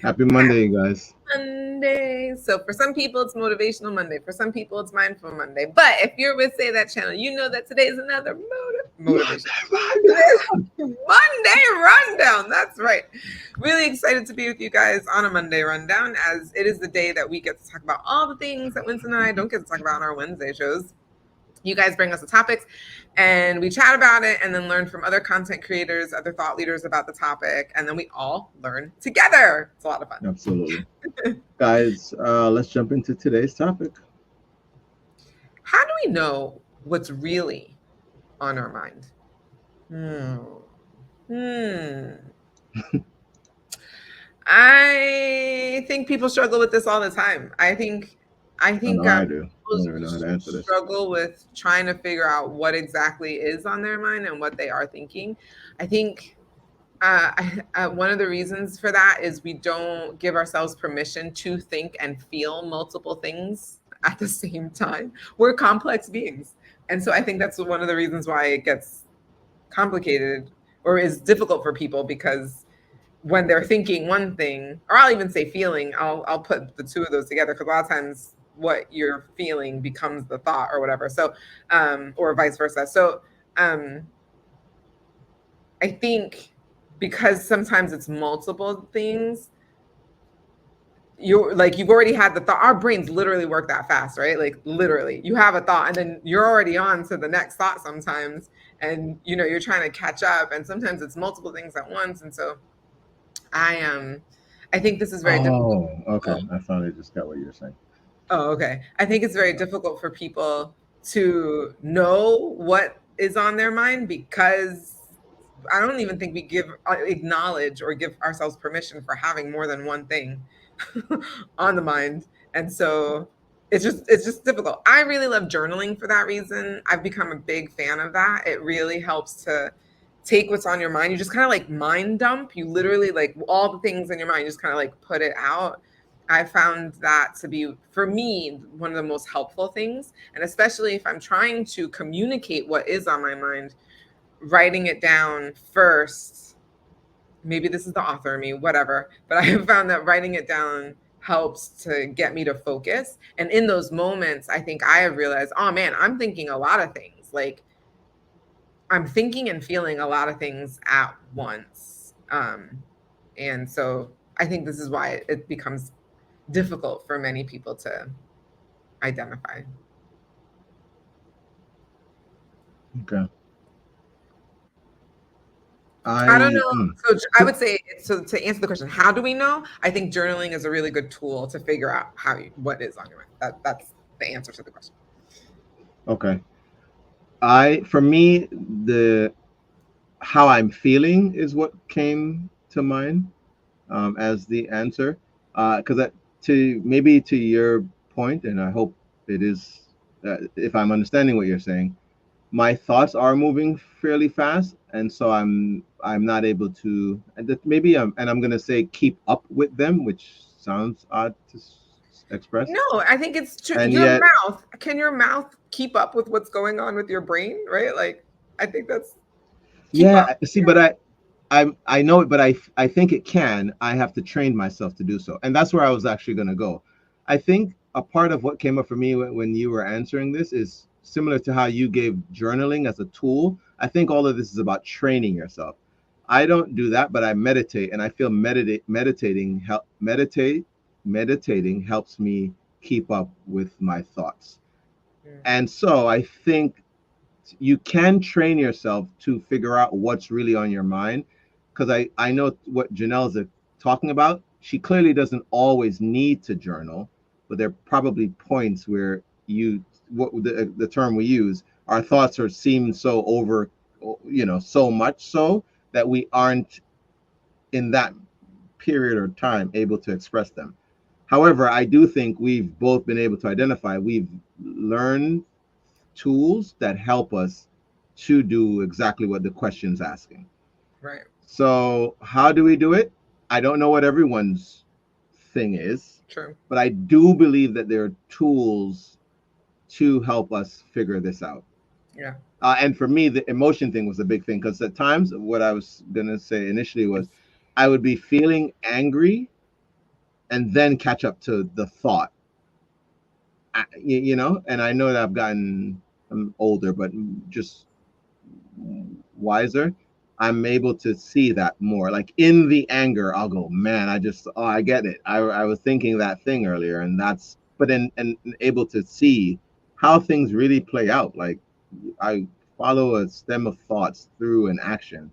Happy Monday, guys. Monday. So for some people, it's Motivational Monday. For some people, it's Mindful Monday. But if you're with Say That channel, you know that today is another motivation. Monday Rundown. That's right. Really excited to be with you guys on a Monday Rundown, as it is the day that we get to talk about all the things that Winston and I don't get to talk about on our Wednesday shows. You guys bring us the topics and we chat about it and then learn from other content creators, other thought leaders about the topic, and then we all learn together. It's a lot of fun. Absolutely. Guys, let's jump into today's topic. How do we know what's really on our mind? I think people struggle with this all the time. I I think know I do. I don't people even know how to answer this. struggle with trying to figure out what exactly is on their mind and what they are thinking. I think one of the reasons for that is we don't give ourselves permission to think and feel multiple things at the same time. We're complex beings. And so I think that's one of the reasons why it gets complicated or is difficult for people, because when they're thinking one thing, or I'll even say feeling, I'll put the two of those together, because a lot of times what you're feeling becomes the thought or whatever. So or vice versa. So I think because sometimes it's multiple things, you've already had the thought. Our brains literally work that fast, right? Like literally you have a thought and then you're already on to the next thought sometimes, and you're trying to catch up, and sometimes it's multiple things at once. And so I think this is very difficult. Oh, okay. I finally just got what you're saying. Oh, okay. I think it's very difficult for people to know what is on their mind, because I don't even think we acknowledge or give ourselves permission for having more than one thing on the mind. And so it's just difficult. I really love journaling for that reason. I've become a big fan of that. It really helps to take what's on your mind. You just kind of like mind dump. You literally, like, all the things in your mind, you just kind of like put it out. I found that to be, for me, one of the most helpful things. And especially if I'm trying to communicate what is on my mind, writing it down first. Maybe this is the author of me, whatever. But I have found that writing it down helps to get me to focus. And in those moments, I think I have realized, oh man, I'm thinking a lot of things. Like, I'm thinking and feeling a lot of things at once. And so I think this is why it becomes difficult for many people to identify. Okay. I don't I know. So I would say, so to answer the question, how do we know? I think journaling is a really good tool to figure out what is on your mind. That's the answer to the question. okay. For me, the how I'm feeling is what came to mind as the answer. Because to your point, and I hope it is, if I'm understanding what you're saying, my thoughts are moving fairly fast, and so I'm not able to, and maybe I'm gonna say keep up with them, which sounds odd to express, No, I think it's true. and Your yet mouth, can your mouth keep up with what's going on with your brain, right? Like, I think that's keep up. yeah, see, but I know it, but I think it can. I have to train myself to do so, and that's where I was actually gonna go. I think a part of what came up for me when you were answering this is similar to how you gave journaling as a tool. I think all of this is about training yourself. I don't do that, but I meditate, and I feel meditating helps me keep up with my thoughts. Mm. And so I think you can train yourself to figure out what's really on your mind, because I know what Janelle's talking about. She clearly doesn't always need to journal, but there are probably points where what the term we use, our thoughts are seem so over, so much so that we aren't in that period or time able to express them. However, I do think we've both been able to identify, we've learned tools that help us to do exactly what the question's asking. Right. So, how do we do it? I don't know what everyone's thing is, True. but I do believe that there are tools to help us figure this out. Yeah. And for me, the emotion thing was a big thing, because at times, what I was going to say initially was I would be feeling angry, and then catch up to the thought. You know, and I know that I'm older, but just wiser. I'm able to see that more. Like in the anger, I'll go, man, I get it. I was thinking that thing earlier, and that's, but and able to see how things really play out. Like I follow a stem of thoughts through an action.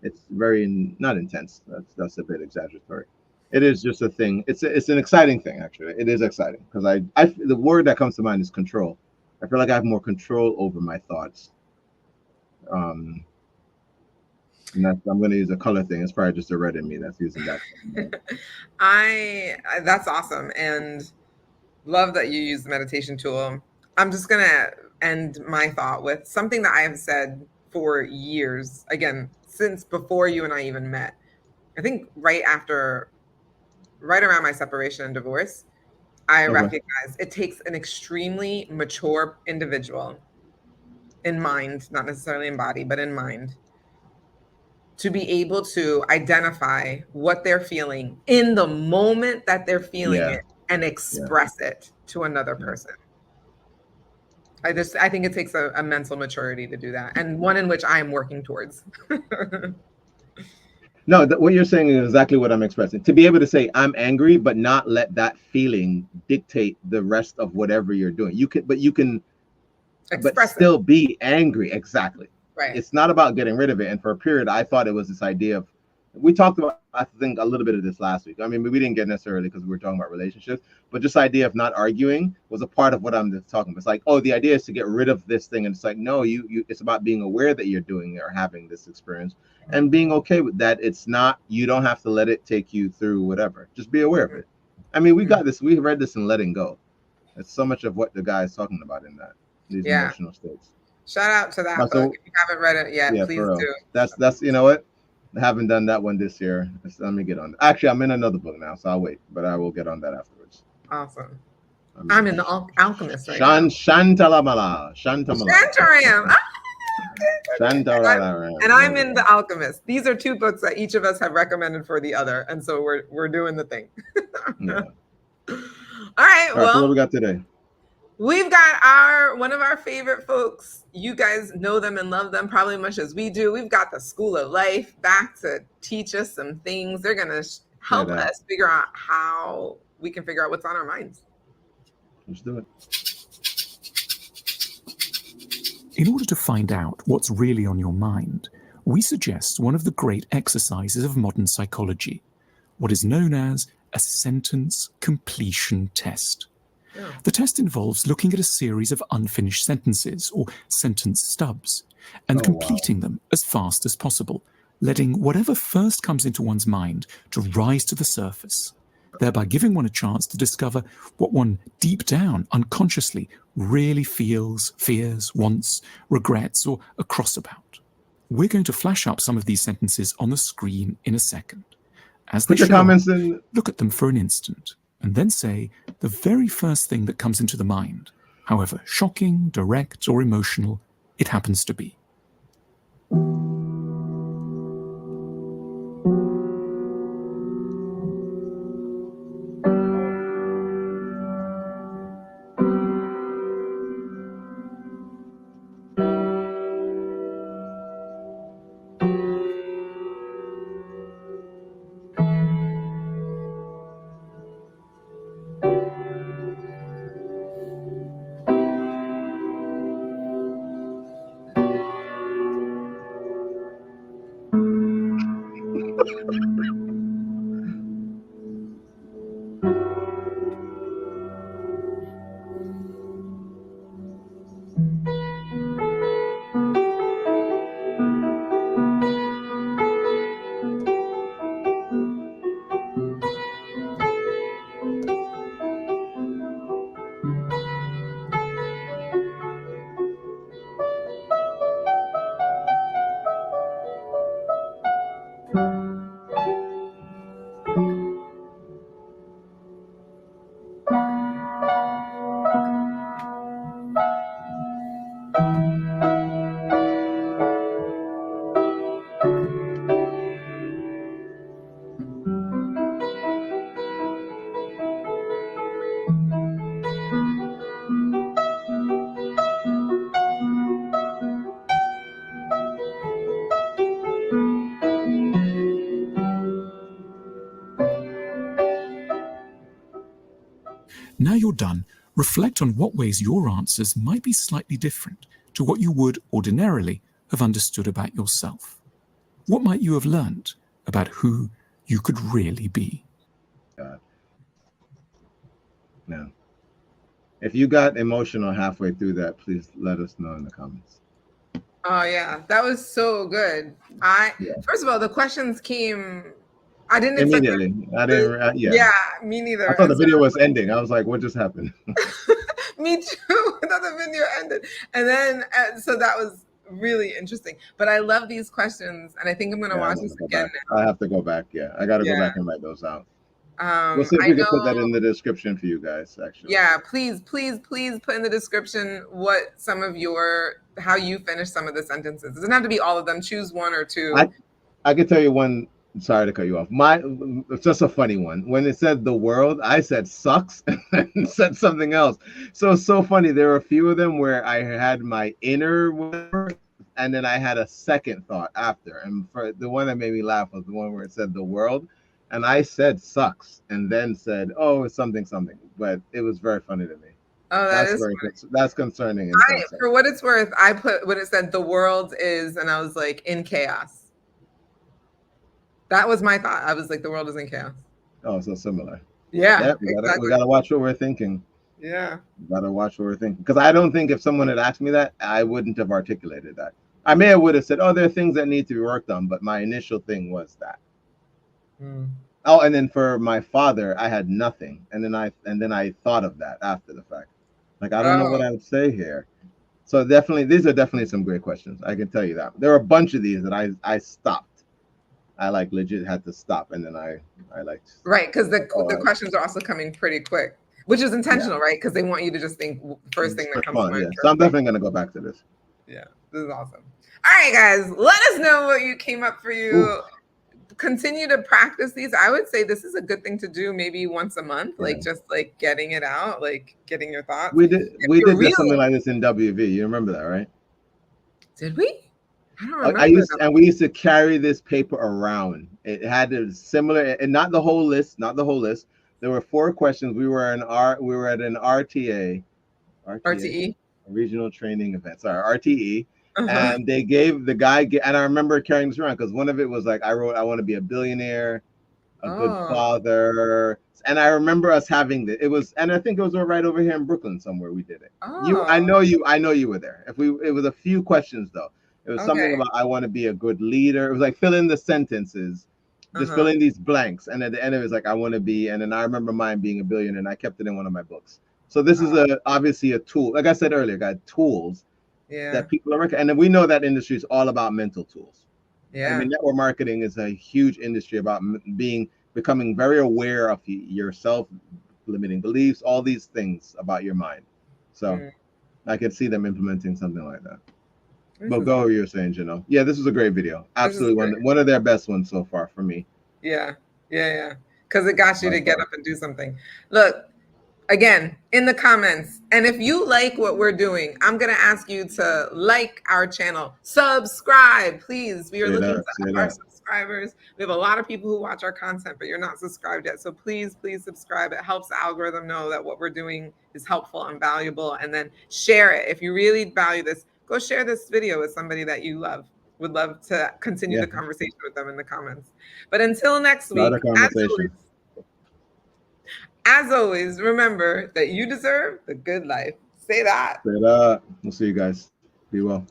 It's very not intense. That's a bit exaggeratory. It is just a thing. It's an exciting thing, actually. It is exciting because I the word that comes to mind is control. I feel like I have more control over my thoughts. Um, and I'm going to use a color thing. It's probably just a red in me that's using that. That's awesome, and love that you use the meditation tool. I'm just going to end my thought with something that I have said for years, again, since before you and I even met. I think right around my separation and divorce, I recognize it takes an extremely mature individual in mind, not necessarily in body, but in mind, to be able to identify what they're feeling in the moment that they're feeling it and express it to another person. I think it takes a mental maturity to do that, and one in which I am working towards. No, what you're saying is exactly what I'm expressing. To be able to say I'm angry, but not let that feeling dictate the rest of whatever you're doing. You can express but still be angry. Exactly. Right. It's not about getting rid of it. And for a period, I thought it was this idea of, we talked about, I think, a little bit of this last week. I mean, we didn't get necessarily because we were talking about relationships, but just idea of not arguing was a part of what I'm just talking about. It's like, oh, the idea is to get rid of this thing. And it's like, no, it's about being aware that you're doing or having this experience and being okay with that. It's not, you don't have to let it take you through whatever. Just be aware of it. I mean, we got this. We read this in Letting Go. It's so much of what the guy is talking about in that, these emotional states. Shout out to that book. If you haven't read it yet, please do. That's you know what? I haven't done that one this year. Let me get on. Actually, I'm in another book now, so I'll wait. But I will get on that afterwards. Awesome. I'm in the Alchemist right now. Shantaram. And I'm in The Alchemist. These are two books that each of us have recommended for the other, and so we're doing the thing. Yeah. All right. Well, so what we got today? We've got one of our favorite folks. You guys know them and love them probably much as we do. We've got the School of Life back to teach us some things. They're going to help us figure out how we can figure out what's on our minds. Let's do it. In order to find out what's really on your mind, we suggest one of the great exercises of modern psychology, what is known as a sentence completion test. The test involves looking at a series of unfinished sentences or sentence stubs and completing them as fast as possible, letting whatever first comes into one's mind to rise to the surface, thereby giving one a chance to discover what one deep down unconsciously really feels, fears, wants, regrets, or are cross about. We're going to flash up some of these sentences on the screen in a second. As they show up, look at them for an instant, and then say the very first thing that comes into the mind, however shocking, direct, or emotional it happens to be. Now you're done, reflect on what ways your answers might be slightly different to what you would ordinarily have understood about yourself. What might you have learned about who you could really be? No. If you got emotional halfway through that, please let us know in the comments. Oh yeah, that was so good. First of all, the questions came. I didn't expect immediately. I didn't. Yeah, me neither. I thought the video was ending. I was like, what just happened? Me too. I thought the video ended, and then so that was really interesting. But I love these questions, and I think I'm going to watch this again now. I have to go back. Yeah, I got to go back and write those out. We'll see if we can put that in the description for you guys, actually. Yeah, please put in the description what some of how you finish some of the sentences. It doesn't have to be all of them. Choose one or two. I could tell you one. Sorry to cut you off. It's just a funny one. When it said the world, I said sucks and said something else. So it's so funny. There were a few of them where I had my inner whatever, and then I had a second thought after. And for the one that made me laugh was the one where it said the world. And I said sucks and then said, oh, it's something. But it was very funny to me. Oh, that's concerning. For what it's worth, I put when it said the world is, and I was like, in chaos. That was my thought. I was like, the world is in chaos. Oh, so similar. Yeah. We gotta watch what we're thinking. Yeah. We gotta watch what we're thinking. Because I don't think if someone had asked me that, I wouldn't have articulated that. I may have would have said, oh, there are things that need to be worked on, but my initial thing was that. Oh, and then for my father, I had nothing. And then I thought of that after the fact. Like, I don't know what I would say here. So these are definitely some great questions. I can tell you that. There are a bunch of these that I stopped. I like legit had to stop, and then I liked. Right, because the questions are also coming pretty quick, which is intentional, right? Because they want you to just think first thing that comes to mind. Yeah. So I'm definitely going to go back to this. Yeah, this is awesome. All right, guys, let us know what you came up for you. Ooh. Continue to practice these. I would say this is a good thing to do maybe once a month, like just like getting it out, like getting your thoughts. We did something like this in WV. You remember that, right? Did we? I don't remember. We used to carry this paper around. It had a similar, and not the whole list. There were 4 questions. We were at an RTE, regional training event. Sorry, RTE. And they gave the guy, and I remember carrying this around because one of it was like, I wrote, I want to be a billionaire, a good father. And I remember us having it was, and I think it was right over here in Brooklyn somewhere we did it. I know you were there. It was a few questions though. It was something about, I want to be a good leader. It was like fill in the sentences, just fill in these blanks. And at the end it was like, I want to be, and then I remember mine being a billionaire, and I kept it in one of my books. So this is obviously a tool. Like I said earlier, got tools that people are, and then we know that industry is all about mental tools. Yeah. I mean, network marketing is a huge industry about becoming very aware of yourself, limiting beliefs, all these things about your mind. So I could see them implementing something like that. But go what you're saying, Janelle. Yeah, this was a great video. Absolutely one of their best ones so far for me. Yeah. Because it got you to get up and do something. Look, again, in the comments, and if you like what we're doing, I'm going to ask you to like our channel. Subscribe, please. We are looking for our subscribers. We have a lot of people who watch our content, but you're not subscribed yet. So please subscribe. It helps the algorithm know that what we're doing is helpful and valuable. And then share it. If you really value this, go share this video with somebody that you love. Would love to continue the conversation with them in the comments. But until next week, as always, remember that you deserve the good life. Say that. We'll see you guys. Be well.